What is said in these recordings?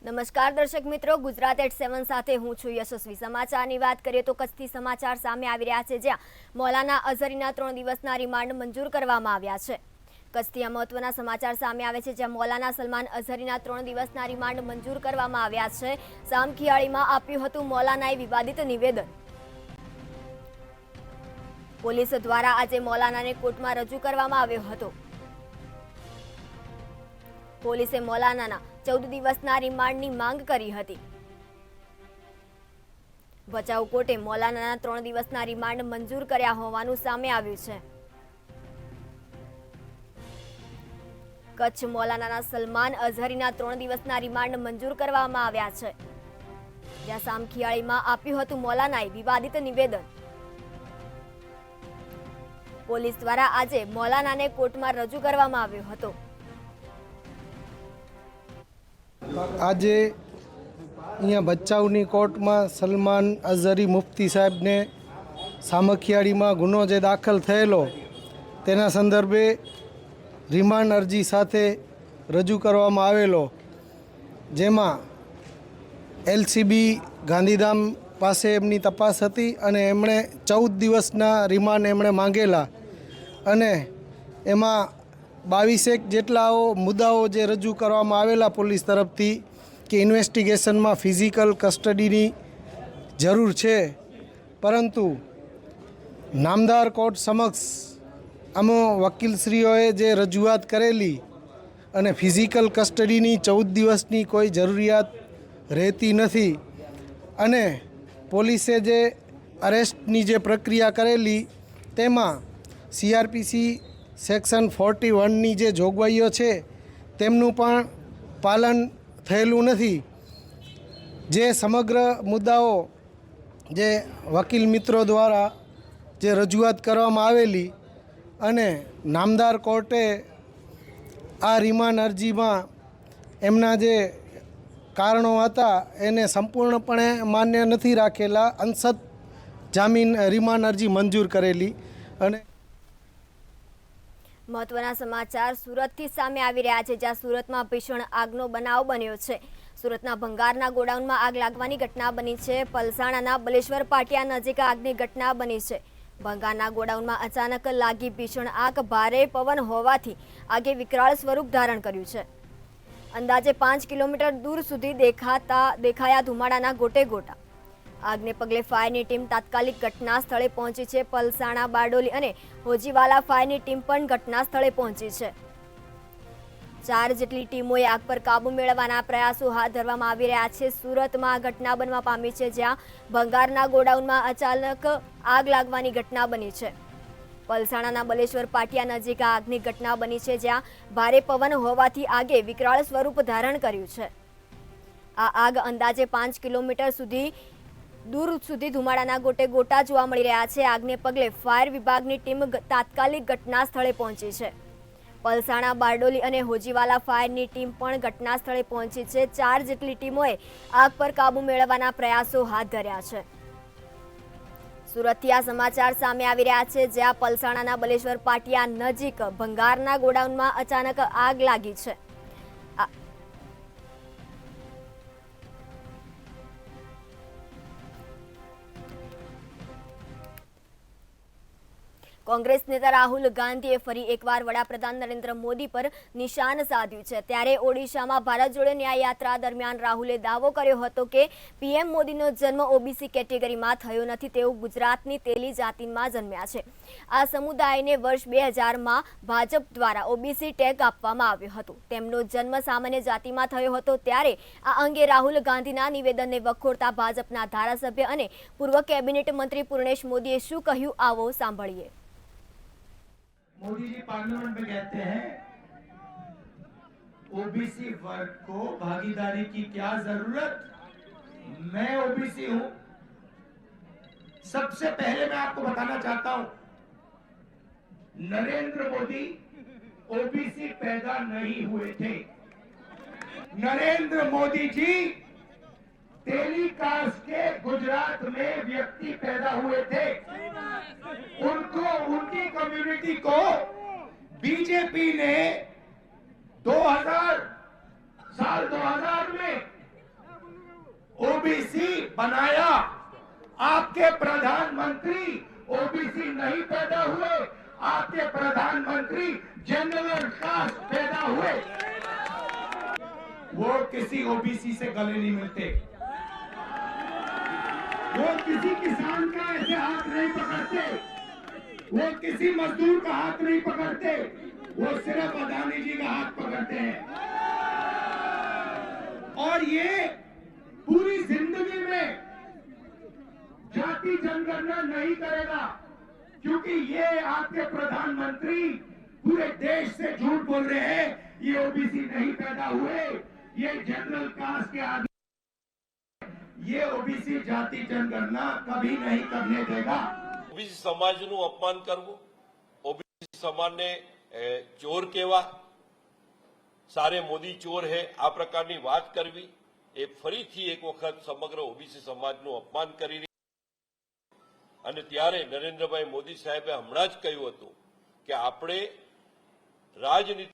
નમસ્કાર દર્શક મિત્રો, ગુજરાત એટ 7 સાથે હું છું યશસ્વી। સમાચારની વાત કરીએ તો કચ્છથી સમાચાર સામે આવી રહ્યા છે, જ્યાં મૌલાના અઝહરીના 3 દિવસના રિમાન્ડ મંજૂર કરવામાં આવ્યા છે। કચ્છથી આ મહત્વના સમાચાર સામે આવે છે, જ્યાં મૌલાના સલમાન અઝહરીના 3 દિવસના રિમાન્ડ મંજૂર કરવામાં આવ્યા છે। સામખિયાળીમાં આપ્યું હતું મૌલાનાએ વિવાદિત નિવેદન। પોલીસ દ્વારા આજે મૌલાનાને કોર્ટમાં રજૂ કરવામાં આવ્યો હતો। પોલીસે મૌલાનાના 14 દિવસના રિમાન્ડની માંગ કરી હતી। ભચાઉ કોર્ટે મૌલાનાના 3 દિવસના રિમાન્ડ મંજૂર કર્યા હોવાનું સામે આવ્યું છે। કચ્છ મૌલાનાના સલમાન અઝહરીના 3 દિવસના રિમાન્ડ મંજૂર કરવામાં આવ્યા છે, જ્યાં સામખિયાળીમાં આપ્યું હતું મૌલાનાએ વિવાદિત નિવેદન। પોલીસ દ્વારા આજે મૌલાનાને કોર્ટમાં રજૂ કરવામાં આવ્યો હતો। આજે અહીંયા ભચાઉની કોર્ટમાં સલમાન અઝહરી મુફ્તી સાહેબને સામખિયાળીમાં ગુનો જે દાખલ થયેલો તેના સંદર્ભે રિમાન્ડ અરજી સાથે રજૂ કરવામાં આવેલો, જેમાં એલસીબી ગાંધીધામ પાસે એમની તપાસ હતી અને એમણે 14 દિવસના રિમાન્ડ એમણે માંગેલા અને એમાં 22 જેટલાઓ મુદ્દાઓ જે રજૂ કરવામાં આવેલા પોલીસ તરફથી કે ઇન્વેસ્ટિગેશનમાં ફિઝિકલ કસ્ટડીની જરૂર છે, પરંતુ નામદાર કોર્ટ સમક્ષ આમાં વકીલશ્રીઓએ જે રજૂઆત કરેલી અને ફિઝિકલ કસ્ટડીની 14 દિવસની કોઈ જરૂરિયાત રહેતી નથી અને પોલીસે જે અરેસ્ટની જે પ્રક્રિયા કરેલી તેમાં સીઆરપીસી સેક્શન 41ની જે જોગવાઈઓ છે તેમનું પણ પાલન થયેલું નથી। જે સમગ્ર મુદ્દાઓ જે વકીલ મિત્રો દ્વારા જે રજૂઆત કરવામાં આવેલી અને નામદાર કોર્ટે આ રિમાન્ડ અરજીમાં એમના જે કારણો હતા એને સંપૂર્ણપણે માન્ય નથી રાખેલા, અંશત જામીન રિમાન્ડ અરજી મંજૂર કરેલી। અને મહત્વના સમાચાર સુરતથી સામે આવી રહ્યા છે, જ્યાં સુરતમાં ભીષણ આગનો બનાવ બન્યો છે। સુરતના ભંગારના ગોડાઉનમાં આગ લાગવાની ઘટના બની છે। પલસાણાના બલેશ્વર પાટિયા નજીક આગની ઘટના બની છે। ભંગારના ગોડાઉનમાં અચાનક લાગી ભીષણ આગ। ભારે પવન હોવાથી આગે વિકરાળ સ્વરૂપ ધારણ કર્યું છે। અંદાજે 5 કિલોમીટર દૂર સુધી દેખાયા ધુમાડાના ગોટે ગોટા। આગને પગલે ફાયરની ટીમ તાત્કાલિક ઘટના સ્થળે પહોંચી છે। પલસાણા, બારડોલી અને હોજીવાલા ફાયરની ટીમ પણ ઘટના સ્થળે પહોંચી છે। 4 જેટલી ટીમોએ આગ પર કાબુ મેળવવાના પ્રયાસો હાથ ધરવામાં આવી રહ્યા છે। સુરતમાં આ ઘટના બનવા પામી છે, જ્યાં ભંગારના ગોડાઉનમાં અચાનક આગ લાગવાની ઘટના બની છે। પલસાણાના બલેશ્વર પાટિયા નજીક આગની ઘટના બની છે, જ્યાં ભારે પવન હોવાથી આગે વિકરાળ સ્વરૂપ ધારણ કર્યું છે। આ આગ અંદાજે 5 કિલોમીટર દૂર સુધી ધુમાડાના ગોટે ગોટા જોવા મળી રહ્યા છે। આગને પગલે ફાયર વિભાગની ટીમ તાત્કાલિક ઘટના સ્થળે પહોંચી છે। પલસાણા, બારડોલી અને હોજીવાલા ફાયરની ટીમ પણ ઘટના સ્થળે પહોંચી છે। 4 જેટલી ટીમોએ આગ પર કાબુ મેળવવાના પ્રયાસો હાથ ધર્યા છે। સુરતથી આ સમાચાર સામે આવી રહ્યા છે, જ્યાં પલસાણાના બલેશ્વર પાટિયા નજીક ભંગારના ગોડાઉનમાં અચાનક આગ લાગી છે। કોંગ્રેસ નેતા રાહુલ ગાંધીએ ફરી એકવાર વડાપ્રધાન નરેન્દ્ર મોદી પર નિશાન સાધ્યું છે। ત્યારે ઓડિશામાં ભારત જોડો ન્યાય યાત્રા દરમિયાન રાહુલે દાવો કર્યો હતો કે પીએમ મોદીનો જન્મ ઓબીસી કેટેગરીમાં થયો નથી, તેઓ ગુજરાતની તેલી જાતિમાં જન્મ્યા છે। આ સમુદાયને વર્ષ 2000માં ભાજપ દ્વારા ઓબીસી ટેગ આપવામાં આવ્યું હતું। તેમનો જન્મ સામાન્ય જાતિમાં થયો હતો। ત્યારે આ અંગે રાહુલ ગાંધીના નિવેદનને વખોડતા ભાજપના ધારાસભ્ય અને પૂર્વ કેબિનેટ મંત્રી પૂર્ણેશ મોદીએ શું કહ્યું, આવો સાંભળીએ। मोदी जी पार्लियामेंट में कहते हैं ओबीसी वर्ग को भागीदारी की क्या जरूरत, मैं ओबीसी हूं। सबसे पहले मैं आपको बताना चाहता हूं, नरेंद्र मोदी ओबीसी पैदा नहीं हुए थे। नरेंद्र मोदी जी तेली कास्ट के गुजरात में व्यक्ति पैदा हुए थे। उनको, उनकी कम्युनिटी को बीजेपी ने 2000 में ओबीसी बनाया, आपके प्रधानमंत्री ओबीसी नहीं पैदा हुए, आपके प्रधानमंत्री जनरल कास्ट पैदा हुए। वो किसी ओबीसी से गले नहीं मिलते, वो किसी किसान का ऐसे हाथ नहीं पकड़ते, वो किसी मजदूर का हाथ नहीं पकड़ते, वो सिर्फ अदानी जी का हाथ पकड़ते हैं। और ये पूरी जिंदगी में जाति जनगणना नहीं करेगा, क्योंकि ये आपके प्रधानमंत्री पूरे देश से झूठ बोल रहे हैं। ये ओबीसी नहीं पैदा हुए, ये जनरल कास्ट के आगे, ये ओबीसी जाति जनगणना कभी नहीं करने देगा। ઓબીસી સમાજનું અપમાન કરવું, ઓબીસી સમાજને ચોર કહેવા, સારે મોદી ચોર હે આ પ્રકારની વાત કરવી એ ફરીથી એક વખત સમગ્ર ઓબીસી સમાજનું અપમાન કરી રહી. અને ત્યારે નરેન્દ્રભાઈ મોદી સાહેબે હમણાં જ કહ્યું હતું કે આપણે રાજનીતિ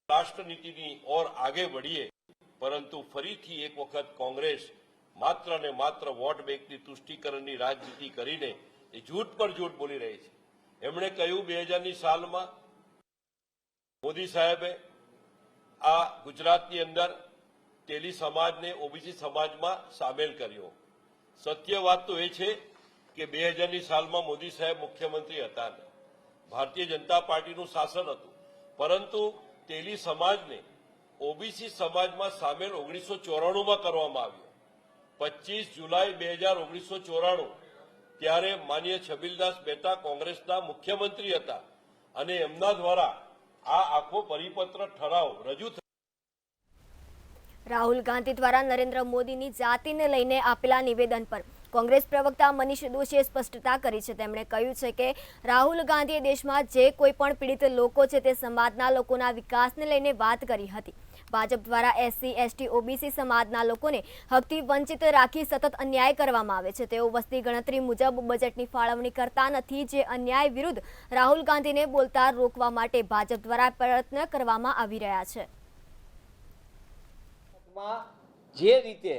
રાષ્ટ્રનીતિની ઓર આગે बढ़ીએ, પરંતુ ફરીથી એક વખત કોંગ્રેસ માત્ર ને માત્ર વોટ બેંકની તુષ્ટિકરણની રાજનીતિ કરીને એ જૂઠ પર જૂઠ બોલી રહી છે. એમણે કહ્યું 2000ની સાલમાં મોદી સાહેબે આ ગુજરાતની અંદર તેલી સમાજને ઓબીસી સમાજમાં સામેલ કર્યો. સત્ય વાત તો એ છે કે 2000ની સાલમાં મોદી સાહેબ મુખ્યમંત્રી હતા, ભારતીય જનતા પાર્ટીનું શાસન હતું, પરંતુ તેલી સમાજને ઓબીસી સમાજમાં સામેલ 1994માં કરવામાં આવ્યો. 25 જુલાઈ 2000 ત્યારે માનનીય છબીલદાસ મહેતા કોંગ્રેસના મુખ્યમંત્રી હતા અને એમના દ્વારા આ આખો પરિપત્ર ઠરાવ રજૂ થયો. રાહુલ ગાંધી દ્વારા નરેન્દ્ર મોદીની જાતિને લઈને આપેલા નિવેદન પર કોંગ્રેસ પ્રવક્તા મનીષ દોશીએ સ્પષ્ટતા કરી છે. તેમણે કહ્યું છે કે રાહુલ ગાંધીએ દેશમાં જે કોઈ પણ પીડિત લોકો છે તે સમાજના લોકોના વિકાસને લઈને વાત કરી હતી. ભાજપ દ્વારા એસસી, એસટી, ઓબીસી સમાજના લોકોને હકથી વંચિત રાખી સતત અન્યાય કરવામાં આવે છે. તેઓ વસ્તી ગણતરી મુજબ બજેટની ફાળવણી કરતા નથી, જે અન્યાય વિરુદ્ધ રાહુલ ગાંધીને બોલતા રોકવા માટે ભાજપ દ્વારા પ્રયત્ન કરવામાં આવી રહ્યા છે. જે રીતે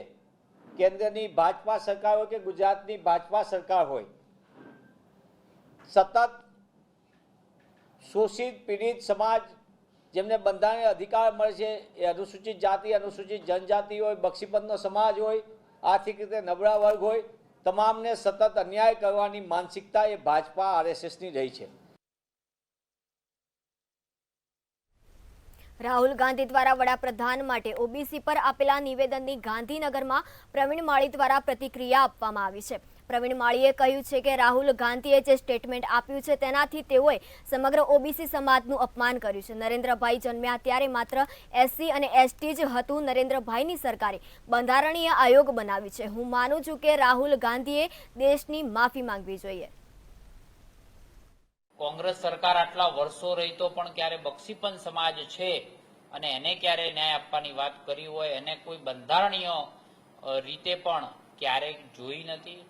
કેન્દ્રની ભાજપા સરકાર હોય કે ગુજરાતની ભાજપા સરકાર હોય, સતત શોષિત પીડિત સમાજ જેમને બંધારણીય અધિકાર મળે છે એ અનુસૂચિત જાતિ, અનુસૂચિત જનજાતિ હોય, બક્ષીપંથનો સમાજ હોય, આર્થિક રીતે નબળા વર્ગ હોય, તમામને સતત અન્યાય કરવાની માનસિકતા એ ભાજપા આરએસએસની રહી છે. રાહુલ ગાંધી દ્વારા વડાપ્રધાન માટે ઓબીસી પર આપેલા નિવેદનની ગાંધીનગરમાં પ્રવીણ માળી દ્વારા પ્રતિક્રિયા આપવામાં આવી છે. પ્રવીણ માળીએ કહ્યું છે કે રાહુલ ગાંધીએ જે સ્ટેટમેન્ટ આપ્યું છે તેનાથી તેઓએ સમગ્ર ઓબીસી સમાજનું અપમાન કર્યું છે. નરેન્દ્રભાઈ જન્મ્યા ત્યારે માત્ર એસસી અને એસટી જ હતું. નરેન્દ્રભાઈની સરકારે બંધારણીય આયોગ બનાવ્યું છે. હું માનું છું કે રાહુલ ગાંધીએ દેશની માફી માંગવી જોઈએ. કોંગ્રેસ સરકાર આટલા વર્ષો રહી તો પણ ક્યારે બક્ષીપંથ સમાજ છે અને એને ક્યારે ન્યાય આપવાની વાત કરી હોય એને કોઈ બંધારણીય રીતે પણ ક્યારેક જોઈ નથી.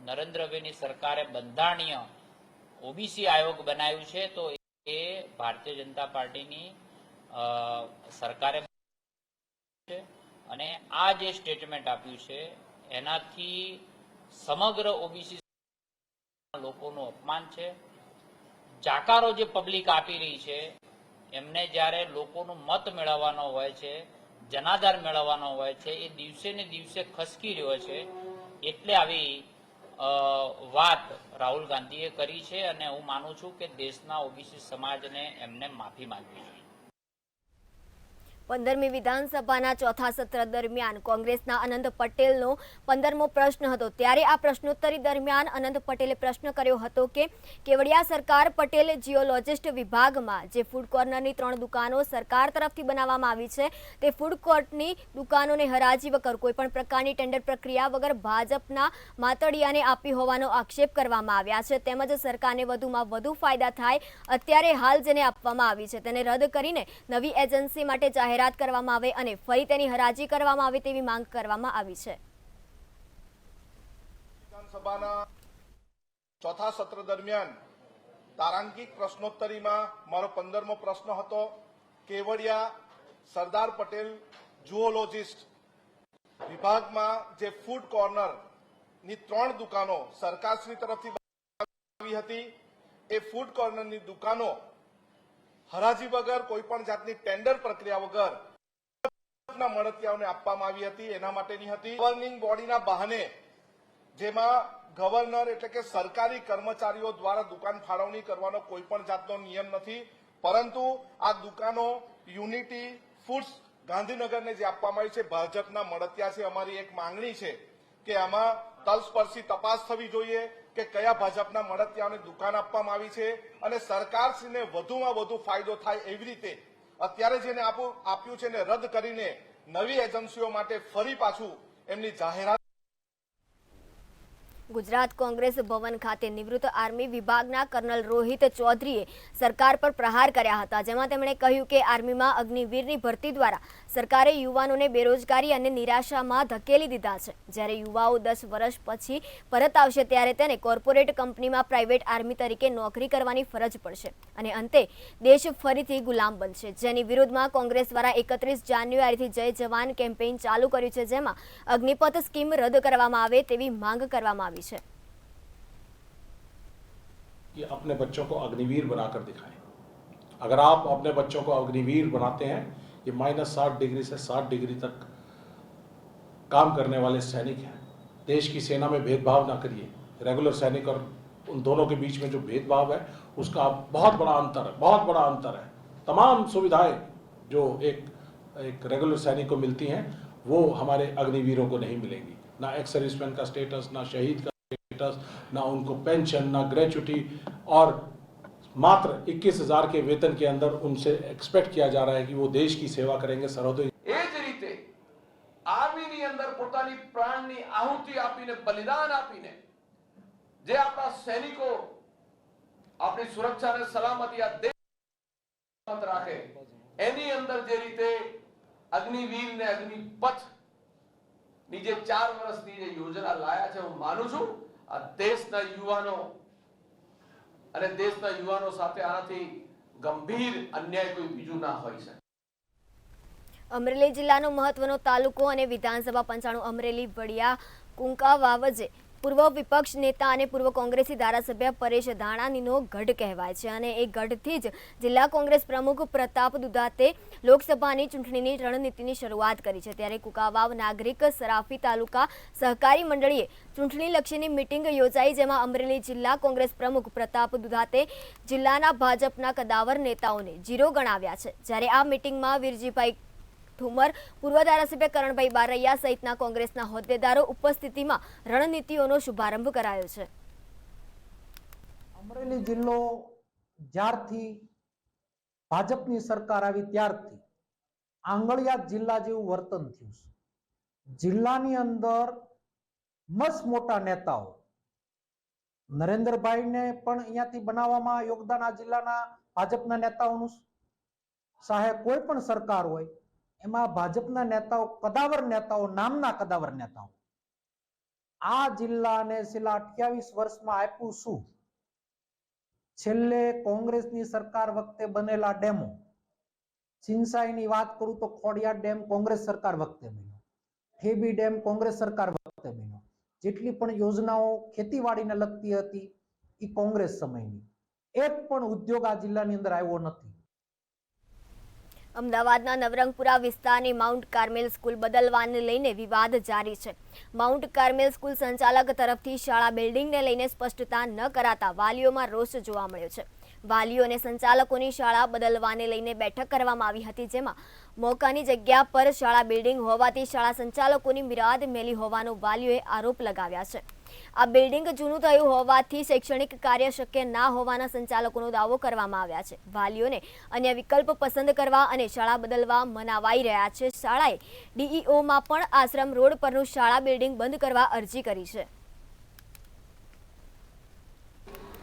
નરેન્દ્રભાઈની સરકારે બંધારણીય ઓબીસી આયોગ બનાવ્યું છે, તો એ ભારતીય જનતા પાર્ટીની સરકારે છે અને આ જે સ્ટેટમેન્ટ આપ્યું છે એનાથી સમગ્ર ઓબીસી લોકોનું અપમાન છે. જાકારો જે પબ્લિક આપી રહી છે એમને જ્યારે લોકોનું મત મેળવવાનો હોય છે, જનાધાર મેળવવાનો હોય છે, એ દિવસે ને દિવસે ખસકી રહ્યો છે. એટલે આવી વાત રાહુલ ગાંધીએ કરી છે અને હું માનું છું કે દેશના ઓબીસી સમાજને એમને માફી માંગવી જોઈએ. 15મી વિધાનસભાના ચોથા સત્ર દરમિયાન કોંગ્રેસના અનંત પટેલનો 15મો પ્રશ્ન હતો. ત્યારે આ પ્રશ્નોત્તરી દરમિયાન અનંત પટેલે પ્રશ્ન કર્યો હતો કે કેવડિયા સરકાર પટેલ જીઓલોજિસ્ટ વિભાગમાં જે ફૂડ કોર્નરની 3 દુકાનો સરકાર તરફથી બનાવવામાં આવી છે તે ફૂડ કોર્ટની દુકાનોને હરાજી વગર કોઈપણ પ્રકારની ટેન્ડર પ્રક્રિયા વગર ભાજપના માતડિયાને આપી હોવાનો આક્ષેપ કરવામાં આવ્યા છે. તેમજ સરકારને વધુમાં વધુ ફાયદા થાય અત્યારે હાલ જેને આપવામાં આવી છે તેને રદ કરીને નવી એજન્સી માટે જાહેરાત કરવામાં આવે અને ફરી તેની હરાજી કરવામાં આવે તેવી માંગ કરવામાં આવી છે. વિધાનસભાના ચોથા સત્ર દરમિયાન તારાંકિક પ્રશ્નોત્તરીમાં મારો 15મો પ્રશ્ન હતો કેવડિયા સરદાર પટેલ ઝૂઓલોજિસ્ટ વિભાગમાં જે ફૂડ કોર્નર ની 3 દુકાનો સરકારશ્રી તરફથી આવી હતી, એ ફૂડ કોર્નરની દુકાનો હરાજી વગર કોઈ પણ જાતની ટેન્ડર પ્રક્રિયા વગર મળતિયાઓને આપવામાં આવી હતી. એના માટેની હતી ગવર્નિંગ બોડીના બહાને, જેમાં ગવર્નર એટલે કે સરકારી કર્મચારીઓ દ્વારા દુકાન ફાળવણી કરવાનો કોઈ પણ જાતનો નિયમ નથી, પરંતુ આ દુકાનો યુનિટી ફૂડ્સ ગાંધીનગરને જે આપવામાં આવી છે ભાજપના મળતિયા છે. અમારી એક માંગણી છે કે આમાં તલસ્પર્શી તપાસ થવી જોઈએ કે કયા ભાજપના મળતિયાઓને દુકાન આપવામાં આવી છે અને સરકારશ્રીને વધુમાં વધુ ફાયદો થાય એવી રીતે અત્યારે જેને આપ્યું છે એને રદ કરીને નવી એજન્સીઓ માટે ફરી પાછું એમની જાહેરાત. ગુજરાત કોંગ્રેસ ભવન ખાતે નિવૃત્ત આર્મી વિભાગના કર્નલ રોહિત ચૌધરીએ સરકાર પર પ્રહાર કર્યા હતા, જેમાં તેમણે કહ્યું કે આર્મીમાં અગ્નિવીરની ભરતી દ્વારા સરકારે યુવાનોને બેરોજગારી અને નિરાશામાં ધકેલી દીધા છે. જ્યારે યુવાઓ 10 વર્ષ પછી પરત આવશે ત્યારે તેને કોર્પોરેટ કંપનીમાં પ્રાઇવેટ આર્મી તરીકે નોકરી કરવાની ફરજ પડશે અને અંતે દેશ ફરીથી ગુલામ બનશે, જેની વિરુદ્ધમાં કોંગ્રેસ દ્વારા 31 જાન્યુઆરીથી જય જવાન કેમ્પેઇન ચાલુ કર્યું છે, જેમાં અગ્નિપથ સ્કીમ રદ કરવામાં આવે તેવી માંગ કરવામાં આવી છે. कि अपने बच्चों को अग्निवीर बनाकर दिखाएं. अगर आप अपने बच्चों को अग्निवीर बनाते हैं, ये -60 डिग्री से 60 डिग्री तक काम करने वाले सैनिक हैं. देश की सेना में भेदभाव ना करिए. रेगुलर सैनिक और उन दोनों के बीच में जो भेदभाव है उसका बहुत बड़ा अंतर है, बहुत बड़ा अंतर है. तमाम सुविधाएं जो एक रेगुलर सैनिक को मिलती हैं वो हमारे अग्निवीरों को नहीं मिलेंगी. ना एक्स सर्विसमैन का स्टेटस, ना शहीद का स्टेटस, ना उनको पेंशन, ना ग्रेचुटी, और मात्र 21,000 के वेतन के अंदर उनसे एक्सपेक्ट किया जा रहा है कि वो देश की सेवा करेंगे. सरहदों એ જ રીતે આર્મીની અંદર પોતાની પ્રાણની આહુતિ આપીને બલિદાન આપીને જે આપણા સૈનિકો આપણી સુરક્ષા અને સલામતી આ દેશ રાખે, એની અંદર જે રીતે અગ્નિવીર ને અગ્નિપથ ની જે 4 વર્ષની જે યોજના લાયા છે, હું માનું છું આ દેશના યુવાનો અને દેશના યુવાનો સાથે આનાથી ગંભીર અન્યાય કોઈ બીજું ના હોઈ શકે. અમરેલી જિલ્લાનો મહત્વનો તાલુકો અને વિધાનસભા પંચાણું અમરેલી વડિયા કુંકાવાવ વચ્ચે પૂર્વ વિપક્ષ નેતા અને પૂર્વ કોંગ્રેસી ધારાસભ્ય પરેશ ધાનાણીનો ગઢ કહેવાય છે અને એ ગઢથી જ જિલ્લા કોંગ્રેસ પ્રમુખ પ્રતાપ દુધાતે લોકસભાની ચૂંટણીની રણનીતિની શરૂઆત કરી છે. ત્યારે કુંકાવાવ નાગરિક સરાફી તાલુકા સહકારી મંડળીએ ચૂંટણીલક્ષીની મીટિંગ યોજાઈ, જેમાં અમરેલી જિલ્લા કોંગ્રેસ પ્રમુખ પ્રતાપ દુધાતે જિલ્લાના ભાજપના કદાવર નેતાઓને ઝીરો ગણાવ્યા છે. જ્યારે આ મીટિંગમાં વીરજીભાઈ ઠુમર, પૂર્વ ધારાસભ્ય કરણભાઈ બારૈયા સહિતના કોંગ્રેસના હોદ્દેદારો ઉપસ્થિતિમાં રણનીતિઓનો શુભારંભ કરાયો છે. અમરેલી જિલ્લો જ્યારથી ભાજપની સરકાર આવી ત્યારથી આંગળિયા જિલ્લા જેવું વર્તન થયું છે. જિલ્લાની અંદર મસ્ત મોટા નેતાઓ, નરેન્દ્રભાઈને પણ અહીંયાથી બનાવવામાં યોગદાન આ જિલ્લાના ભાજપના નેતાઓનું. ચાહે કોઈ પણ સરકાર હોય એમાં ભાજપના નેતાઓ, કદાવર નેતાઓ, નામના કદાવર નેતાઓ આ જિલ્લાને છેલ્લા 28 વર્ષમાં આપ્યું શું? છેલ્લે કોંગ્રેસની સરકાર વખતે બનેલા ડેમો, સિંચાઈની વાત કરું તો ખોડિયાર ડેમ કોંગ્રેસ સરકાર વખતે બન્યો, ઠેબી ડેમ કોંગ્રેસ સરકાર વખતે બન્યો. જેટલી પણ યોજનાઓ ખેતીવાડીને લગતી હતી એ કોંગ્રેસ સમયની. એક પણ ઉદ્યોગ આ જિલ્લાની અંદર આવ્યો નથી. અમદાવાદના નવરંગપુરા વિસ્તારની માઉન્ટ કાર્મેલ સ્કૂલ બદલવાને લઈને વિવાદ જારી છે. માઉન્ટ કાર્મેલ સ્કૂલ સંચાલક તરફથી શાળા બિલ્ડિંગને લઈને સ્પષ્ટતા ન કરાતા વાલીઓમાં રોષ જોવા મળ્યો છે. વાલીઓ અને સંચાલકોની શાળા બદલવાને લઈને બેઠક કરવામાં આવી હતી, જેમાં મોકાની જગ્યા પર શાળા બિલ્ડિંગ હોવાથી શાળા સંચાલકોની મિરાદ મેલી હોવાનો વાલીઓએ આરોપ લગાવ્યા છે. આ બિલ્ડિંગ જૂનું થયું હોવાથી શૈક્ષણિક કાર્ય શક્ય ના હોવાના સંચાલકોનો દાવો કરવામાં આવ્યા છે. વાલીઓને અન્ય વિકલ્પ પસંદ કરવા અને શાળા બદલવા મનાવાઈ રહ્યા છે. શાળાએ ડીઈઓમાં પણ આશ્રમ રોડ પરનું શાળા બિલ્ડિંગ બંધ કરવા અરજી કરી છે.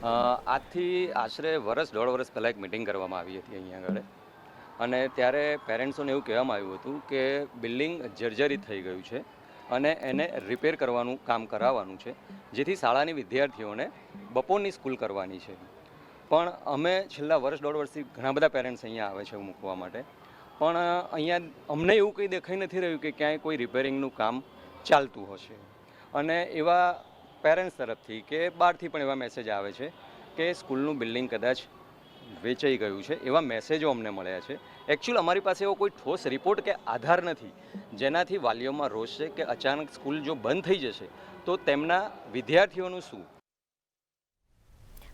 આજથી આશરે દોઢ વર્ષ પહેલાં એક મિટિંગ કરવામાં આવી હતી અહીંયા આગળ, અને ત્યારે પેરેન્ટ્સોને એવું કહેવામાં આવ્યું હતું કે બિલ્ડિંગ જર્જરિત થઈ ગયું છે અને એને રિપેર કરવાનું કામ કરાવવાનું છે, જેથી શાળાની વિદ્યાર્થીઓને બપોરની સ્કૂલ કરવાની છે. પણ અમે છેલ્લા દોઢ વર્ષથી ઘણા બધા પેરેન્ટ્સ અહીંયા આવે છે મૂકવા માટે, પણ અહીંયા અમને એવું કંઈ દેખાઈ નથી રહ્યું કે ક્યાંય કોઈ રિપેરિંગનું કામ ચાલતું હશે. અને એવા પેરેન્ટ્સ તરફથી કે બહારથી પણ એવા મેસેજ આવે છે કે સ્કૂલનું બિલ્ડિંગ કદાચ વેચાઈ ગયું છે, એવા મેસેજો અમને મળ્યા છે. એકચ્યુઅલ અમારી પાસે એવો કોઈ ઠોસ રિપોર્ટ કે આધાર નથી જેનાથી વાલીઓમાં રોષ છે કે અચાનક સ્કૂલ જો બંધ થઈ જશે તો તેમના વિદ્યાર્થીઓનું શું.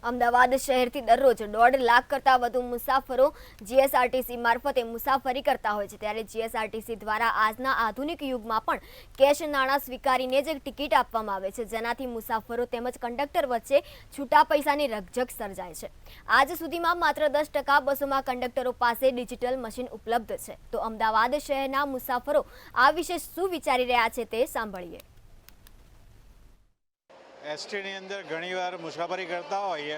અમદાવાદ શહેરથી દરરોજ 1.5 લાખ કરતાં વધુ મુસાફરો જીએસઆરટીસી મારફતે મુસાફરી કરતા હોય છે. ત્યારે જીએસઆરટીસી દ્વારા આજના આધુનિક યુગમાં પણ કેશ નાણાં સ્વીકારીને જ ટિકિટ આપવામાં આવે છે, જેનાથી મુસાફરો તેમજ કંડક્ટર વચ્ચે છૂટા પૈસાની રકઝક સર્જાય છે. આજ સુધીમાં માત્ર 10% બસોમાં કંડક્ટરો પાસે ડિજિટલ મશીન ઉપલબ્ધ છે. તો અમદાવાદ શહેરના મુસાફરો આ વિશે શું વિચારી રહ્યા છે તે સાંભળીએ. એસટીની અંદર ઘણીવાર મુસાફરી કરતા હોઈએ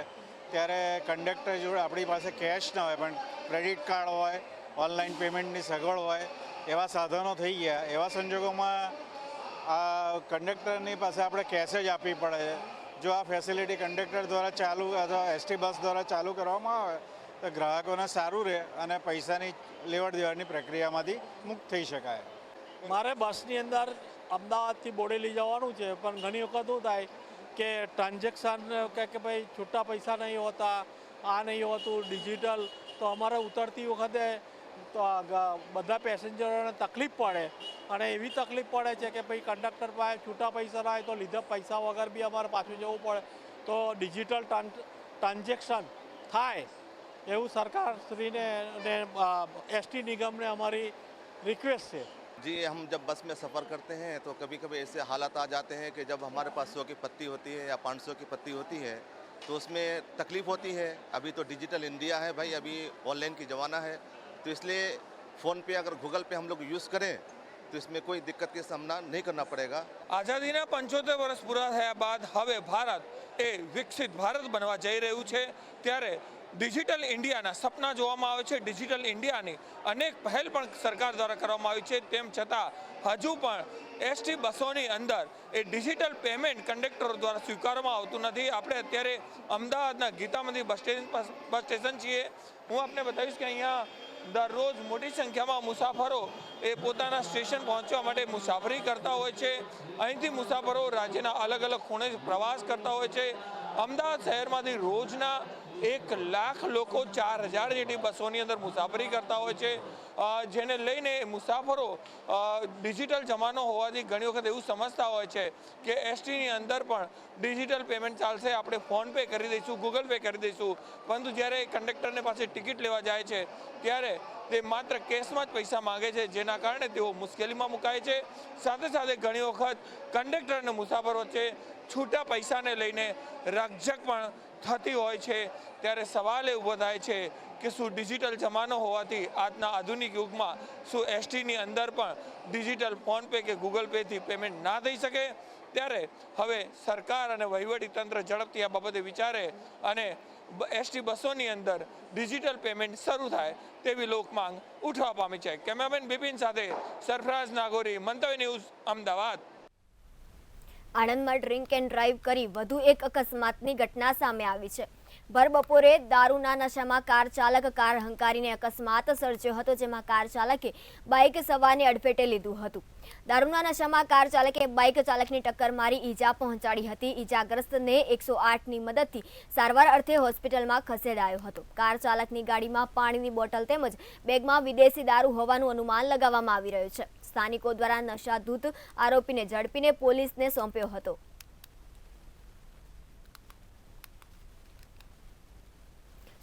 ત્યારે કંડક્ટર જોડે આપણી પાસે કેશ ના હોય પણ ક્રેડિટ કાર્ડ હોય, ઓનલાઈન પેમેન્ટની સગવડ હોય, એવા સાધનો થઈ ગયા. એવા સંજોગોમાં આ કંડક્ટરની પાસે આપણે કેશ જ આપવી પડે છે. જો આ ફેસિલિટી કંડક્ટર દ્વારા ચાલુ અથવા એસટી બસ દ્વારા ચાલુ કરવામાં આવે તો ગ્રાહકોને સારું રહે અને પૈસાની લેવડ દેવડની પ્રક્રિયામાંથી મુક્ત થઈ શકાય. મારે બસની અંદર અમદાવાદથી બોડેલી જવાનું છે, પણ ઘણી વખત શું થાય કે ટ્રાન્ઝેક્શન કે ભાઈ છૂટા પૈસા નહીં હોતા, આ નહીં હોતું ડિજિટલ, તો અમારે ઉતરતી વખતે તો બધા પેસેન્જરોને તકલીફ પડે. અને એવી તકલીફ પડે છે કે ભાઈ કંડક્ટર પાસે છૂટા પૈસા ના હોય તો લીધા પૈસા વગર બી અમારે પાછું જવું પડે. તો ડિજિટલ ટ્રાન્ઝેક્શન થાય એવું સરકારશ્રીને અને એસટી નિગમને અમારી રિક્વેસ્ટ છે. जी, हम जब बस में सफ़र करते हैं तो कभी कभी ऐसे हालात आ जाते हैं कि जब हमारे पास 100 की पत्ती होती है या 500 की पत्ती होती है तो उसमें तकलीफ़ होती है. अभी तो डिजिटल इंडिया है भाई, अभी ऑनलाइन की ज़माना है, तो इसलिए फ़ोन पे अगर गूगल पे हम लोग यूज़ करें तो इसमें कोई दिक्कत का सामना नहीं करना पड़ेगा. આઝાદીના 75 વર્ષ પૂરા થયા બાદ હવે ભારત એ વિકસિત ભારત બનવા જઈ રહ્યું છે. ત્યારે ડિજિટલ ઇન્ડિયાના સપના જોવામાં આવે છે. ડિજિટલ ઇન્ડિયાની અનેક પહેલ પણ સરકાર દ્વારા કરવામાં આવી છે. તેમ છતાં હજુ પણ એસટી બસોની અંદર એ ડિજિટલ પેમેન્ટ કંડક્ટરો દ્વારા સ્વીકારવામાં આવતું નથી. આપણે અત્યારે અમદાવાદના ગીતા મંદિર બસ સ્ટેશન છીએ. હું આપને બતાવીશ કે અહીંયા દરરોજ મોટી સંખ્યામાં મુસાફરો એ પોતાના સ્ટેશન પહોંચવા માટે મુસાફરી કરતા હોય છે. અહીંથી મુસાફરો રાજ્યના અલગ અલગ ખૂણે પ્રવાસ કરતા હોય છે. અમદાવાદ શહેરમાંથી રોજના 1 લાખ લોકો 4000 જેટલી બસોની અંદર મુસાફરી કરતા હોય છે, જેને લઈને મુસાફરો ડિજિટલ જમાનો હોવાથી ઘણી વખત એવું સમજતા હોય છે કે એસટીની અંદર પણ ડિજિટલ પેમેન્ટ ચાલશે, આપણે ફોન પે કરી દઈશું, ગૂગલ પે કરી દઈશું. પરંતુ જ્યારે કંડક્ટરને પાસે ટિકિટ લેવા જાય છે ત્યારે તે માત્ર કેશમાં જ પૈસા માગે છે, જેના કારણે તેઓ મુશ્કેલીમાં મુકાય છે. સાથે સાથે ઘણી વખત કંડક્ટર અને મુસાફરો વચ્ચે છૂટા પૈસાને લઈને રકઝક પણ થતી હોય છે. ત્યારે સવાલ એ ઊભો થાય છે કે શું ડિજિટલ જમાનો હોવાથી આજના આધુનિક યુગમાં શું એસટીની અંદર પણ ડિજિટલ ફોન પે કે ગૂગલ પેથી પેમેન્ટ ના થઈ શકે? ત્યારે હવે સરકાર અને વહીવટી તંત્ર ઝડપથી આ બાબતે વિચારે અને એસટી બસોની અંદર ડિજિટલ પેમેન્ટ શરૂ થાય તેવી લોકમાંગ ઉઠવા પામી છે. કેમેરામેન બિપિન સાથે સરફરાઝ નાગોરી, મંતવ્ય ન્યૂઝ, અમદાવાદ. આણંદમાં ડ્રિંક એન્ડ ડ્રાઈવ કરી વધુ એક અકસ્માતની ઘટના સામે આવી છે. ભર બપોરે દારૂના નશામાં કાર ચાલક કાર હંકારીને અકસ્માત સર્જ્યો હતો, જેમાં કાર ચાલકે બાઇક સવારને અડફેટે લીધું હતું. દારૂના નશામાં કાર ચાલકે બાઇક ચાલકની ટક્કર મારી ઈજા પહોંચાડી હતી. ઈજાગ્રસ્તને 108ની મદદથી સારવાર અર્થે હોસ્પિટલમાં ખસેડાયો હતો. કાર ચાલકની ગાડીમાં પાણીની બોટલ તેમજ બેગમાં વિદેશી દારૂ હોવાનું અનુમાન લગાવવામાં આવી રહ્યું છે. સ્થાનિકો દ્વારા નશાધૂત આરોપીને ઝડપીને પોલીસને સોંપ્યો હતો.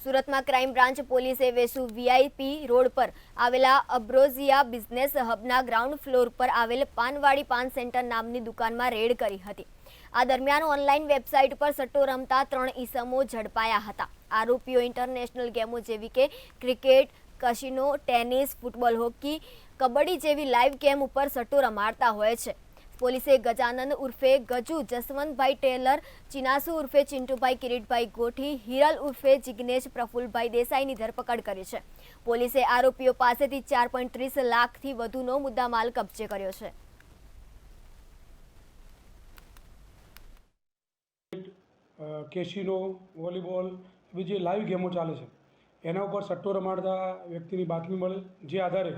સુરતમાં ક્રાઇમ બ્રાન્ચ પોલીસે વેસુ વીઆઈપી રોડ પર આવેલા અબ્રોઝિયા બિઝનેસ હબના ગ્રાઉન્ડ ફ્લોર પર આવેલ પાનવાડી પાન સેન્ટર નામની દુકાનમાં રેડ કરી હતી. આ દરમિયાન ઓનલાઈન વેબસાઇટ પર સટ્ટો રમતા 3 ઈસમો ઝડપાયા હતા. આરોપીઓ ઇન્ટરનેશનલ ગેમો જેવી કે cricket, casino, tennis, football, hockey, kabaddi જેવી લાઈવ ગેમ ઉપર સટ્ટો રમાડતા હોય છે. પોલીસે ગજાનંદ ઉર્ફે ગજુ, જસવંતભાઈ ટેલર, ચિનાસુ ઉર્ફે ચિંટુભાઈ કિરીટભાઈ ગોઠી, હિરલ ઉર્ફે જિગ્નેશ પ્રફુલભાઈ દેસાઈની ધરપકડ કરી છે. પોલીસે આરોપીઓ પાસેથી 4.30 લાખથી વધુનો મુદ્દામાલ કબજે કર્યો છે. કેસિનો, વોલીબોલ, બીજી લાઈવ ગેમો ચાલે છે એના ઉપર સટ્ટો રમાડતા વ્યક્તિની બાતમી મળેલ, જે આધારે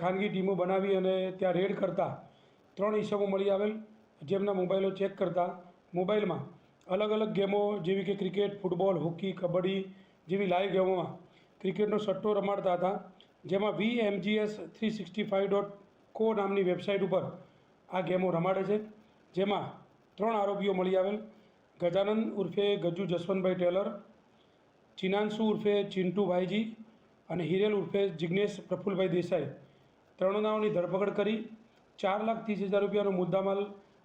ખાનગી ટીમો બનાવી અને ત્યાં રેડ કરતા 3 ઈસમો મળી આવેલ, જેમના મોબાઈલો ચેક કરતા મોબાઈલમાં અલગ અલગ ગેમો જેવી કે ક્રિકેટ, ફૂટબોલ, હોકી, કબડ્ડી જેવી લાઈવ ગેમોમાં ક્રિકેટનો સટ્ટો રમાડતા હતા, જેમાં VMGS365.co નામની વેબસાઇટ ઉપર આ ગેમો રમાડે છે. જેમાં 3 આરોપીઓ મળી આવેલ, ગજાનંદ ઉર્ફે ગજ્જુ જસવંતભાઈ ટેલર, ચિનાંશુ ઉર્ફે ચિંટુભાઈજી અને હિરેલ ઉર્ફે જિગ્નેશ પ્રફુલભાઈ દેસાઈ, 3 નાઓની ધરપકડ કરી 4,30,000 રૂપિયાનો મુદ્દામાલ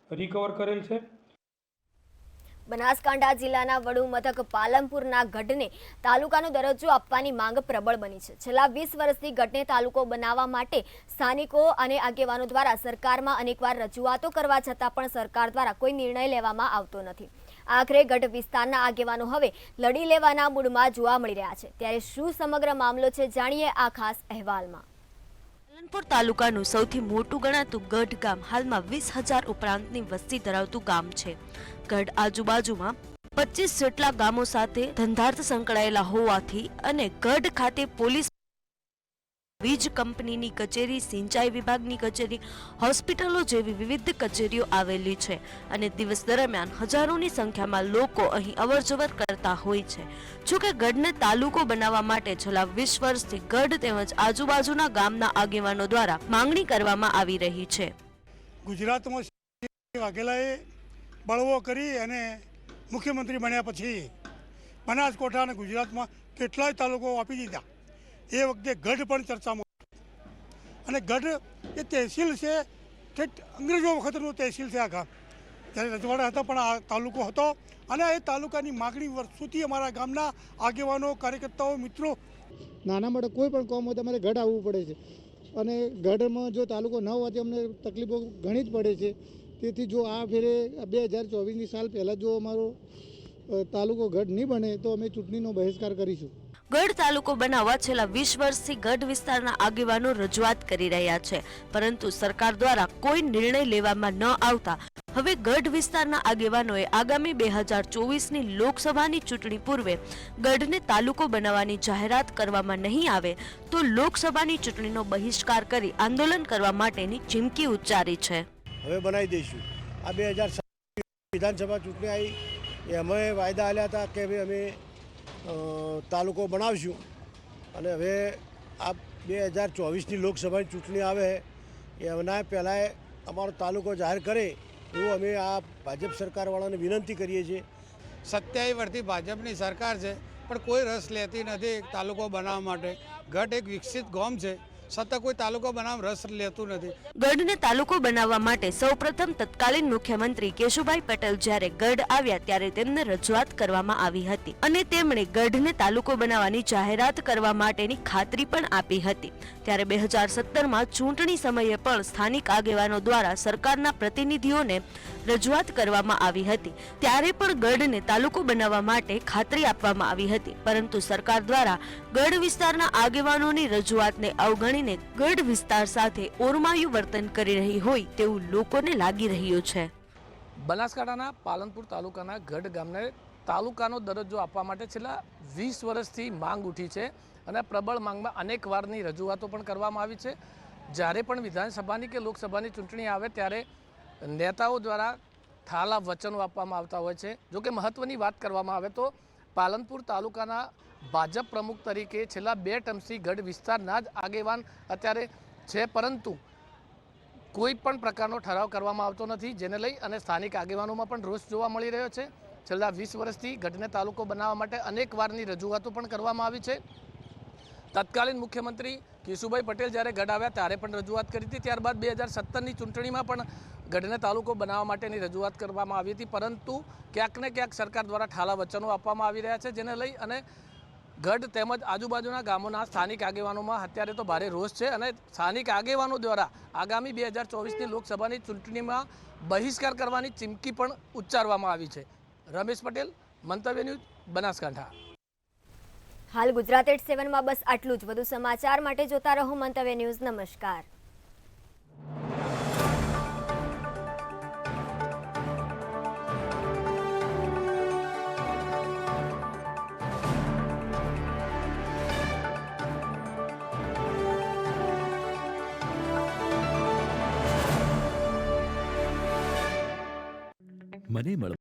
રિકવર કરેલ છે. બનાસકાંઠા જિલ્લાના વડુ મથક પાલનપુરના ગઢને તાલુકાનો દરજ્જો આપવાની માંગ પ્રબળ બની છે. છેલ્લા 20 વર્ષથી ગઢને તાલુકો બનાવવા માટે સ્થાનિકો અને આગેવાનો દ્વારા સરકારમાં અનેકવાર રજૂઆતો કરવા છતાં પણ સરકાર દ્વારા કોઈ નિર્ણય લેવામાં આવતો નથી. આખરે ગઢ વિસ્તારના આગેવાનો હવે લડી લેવાના મૂડમાં જોવા મળી રહ્યા છે. ત્યારે શું સમગ્ર મામલો છે, જાણીએ આ ખાસ અહેવાલમાં. પાલનપુર તાલુકાનું સૌથી મોટું ગણાતું ગઢ ગામ હાલમાં 20,000 ઉપરાંતની વસ્તી ધરાવતું ગામ છે. ગઢ આજુબાજુમાં 25 જેટલા ગામો સાથે ધંધાર્થ સંકળાયેલા હોવાથી અને ગઢ ખાતે પોલીસ, વીજ કંપનીની કચેરી, સિંચાઈ વિભાગની કચેરી, હોસ્પિટલો જેવી વિવિધ કચેરીઓ આવેલી છે અને દિવસ દરમિયાન હજારોની સંખ્યામાં લોકો અહીં અવરજવર કરતા હોય છે. જોકે ગઢને તાલુકો બનાવવા માટે છેલ્લા 20 વર્ષથી ગઢ તેમજ આજુબાજુના ગામના આગેવાનો દ્વારા માંગણી કરવામાં આવી રહી છે. ગુજરાતમાં વાઘેલાએ બળવો કરી અને મુખ્યમંત્રી બન્યા પછી બનાસકાંઠા અને ગુજરાતમાં કેટલાય તાલુકો આપી દીધા. એ વખતે ગઢ પણ ચર્ચામાં, અને ગઢ એ તહેસીલ છે, અંગ્રેજો વખતનું તહેસીલ છે. આ ગામ જ્યારે રજવાડા હતા પણ આ તાલુકો હતો, અને એ તાલુકાની માગણી વર્ષોથી અમારા ગામના આગેવાનો, કાર્યકર્તાઓ, મિત્રો, નાના મોટા કોઈ પણ કામ હોય તમારે ગઢ આવવું પડે છે, અને ગઢમાં જો તાલુકો ન હોવાથી અમને તકલીફો ઘણી જ પડે છે. તેથી જો આ ફેરે 2024ની સાલ પહેલાં જો અમારો તાલુકો ગઢ નહીં બને તો અમે ચૂંટણીનો બહિષ્કાર કરીશું. ગઢ તાલુકો બનાવવા છેલ્લા 20 વર્ષથી ગઢ વિસ્તારના આગેવાનો રજૂઆત કરી રહ્યા છે, પરંતુ સરકાર દ્વારા કોઈ નિર્ણય લેવામાં ન આવતા હવે ગઢ વિસ્તારના આગેવાનોએ આગામી 2024ની લોકસભાની ચૂંટણી પૂર્વે ગઢને તાલુકો બનાવવાની જાહેરાત કરવામાં નહીં આવે તો લોકસભાની ચૂંટણીનો બહિષ્કાર કરી આંદોલન કરવા માટેની ચીમકી ઉચ્ચારી છે. હવે બનાવી દઈશું. આ 2007 વિધાનસભા ચૂંટણી આવી એ અમે વાયદા આપ્યા હતા કે ભાઈ અમે તાલુકો બનાવશું, અને હવે આ 2024ની લોકસભાની ચૂંટણી આવે એના પહેલાં અમારો તાલુકો જાહેર કરે એવું અમે આ ભાજપ સરકારવાળાને વિનંતી કરીએ છીએ. 27 વર્ષથી ભાજપની સરકાર છે પણ કોઈ રસ લેતી નથી તાલુકો બનાવવા માટે. ગઢ એક વિકસિત ગામ છે, છતાં કોઈ તાલુકો બનાવવા રસ લેતું નથી. ગઢને તાલુકો બનાવવા માટે સૌપ્રથમ તત્કાલીન મુખ્યમંત્રી કેશુભાઈ પટેલ જ્યારે ગઢ આવ્યા ત્યારે તેમને રજૂઆત કરવામાં આવી હતી અને તેમણે ગઢને તાલુકો બનાવવાની જાહેરાત કરવા માટેની ખાતરી પણ આપી હતી. ત્યારે 2017માં ચૂંટણી સમયે પણ સ્થાનિક આગેવાનો દ્વારા સરકારના પ્રતિનિધિઓને રજૂઆત કરવામાં આવી હતી. ત્યારે પણ ગઢને તાલુકો બનાવવા માટે ખાતરી આપવામાં આવી હતી, પરંતુ સરકાર દ્વારા ગઢ વિસ્તારના આગેવાનોની રજૂઆતને અવગણીને ગઢ વિસ્તાર સાથે ઓરમાયું વર્તન કરી રહી હોય તેવું લોકોને લાગી રહ્યું છે. બનાસકાંઠાના પાલનપુર તાલુકાના ગઢ ગામને તાલુકાનો દરજ્જો આપવા માટે છેલ્લા 20 વર્ષથી માંગ ઉઠી છે અને પ્રબળ માંગમાં અનેક વારની રજૂઆતો પણ કરવામાં આવી છે. જ્યારે પણ વિધાનસભાની કે લોકસભાની ચૂંટણી આવે ત્યારે નેતાઓ દ્વારા થાલા વચનો આપવામાં આવતા હોય છે. જોકે મહત્વની વાત કરવામાં આવે તો પાલનપુર તાલુકાના ભાજપ પ્રમુખ તરીકે છેલ્લા 2 ટર્મથી ગઢ વિસ્તારના જ આગેવાન અત્યારે છે, પરંતુ કોઈ પણ પ્રકારનો ઠરાવ કરવામાં આવતો નથી, જેને લઈ અને સ્થાનિક આગેવાનોમાં પણ રોષ જોવા મળી રહ્યો છે. છેલ્લા 20 વર્ષથી ગઢને તાલુકો બનાવવા માટે અનેક વારની રજૂઆતો પણ કરવામાં આવી છે. તત્કાલીન મુખ્યમંત્રી કેશુભાઈ પટેલ જ્યારે ગઢ આવ્યા ત્યારે પણ રજૂઆત કરી હતી. ત્યારબાદ 2017ની ચૂંટણીમાં પણ ગઢને તાલુકો બનાવવા માટેની રજૂઆત કરવામાં આવી હતી, પરંતુ ક્યાંક ને ક્યાંક સરકાર દ્વારા ઠાલા વચનો આપવામાં આવી રહ્યા છે, જેને લઈ અને ગઢ તેમજ આજુબાજુના ગામોના સ્થાનિક આગેવાનોમાં અત્યારે તો ભારે રોષ છે અને સ્થાનિક આગેવાનો દ્વારા આગામી 2024ની લોકસભાની ચૂંટણીમાં બહિષ્કાર કરવાની ચીમકી પણ ઉચ્ચારવામાં આવી છે. રમેશ પટેલ, મંતવ્ય ન્યૂઝ, બનાસકાંઠા. હાલ ગુજરાત 87માં બસ આટલું જ. વધુ સમાચાર માટે જોતા રહો મંતવ્ય ન્યૂઝ. નમસ્કાર. મને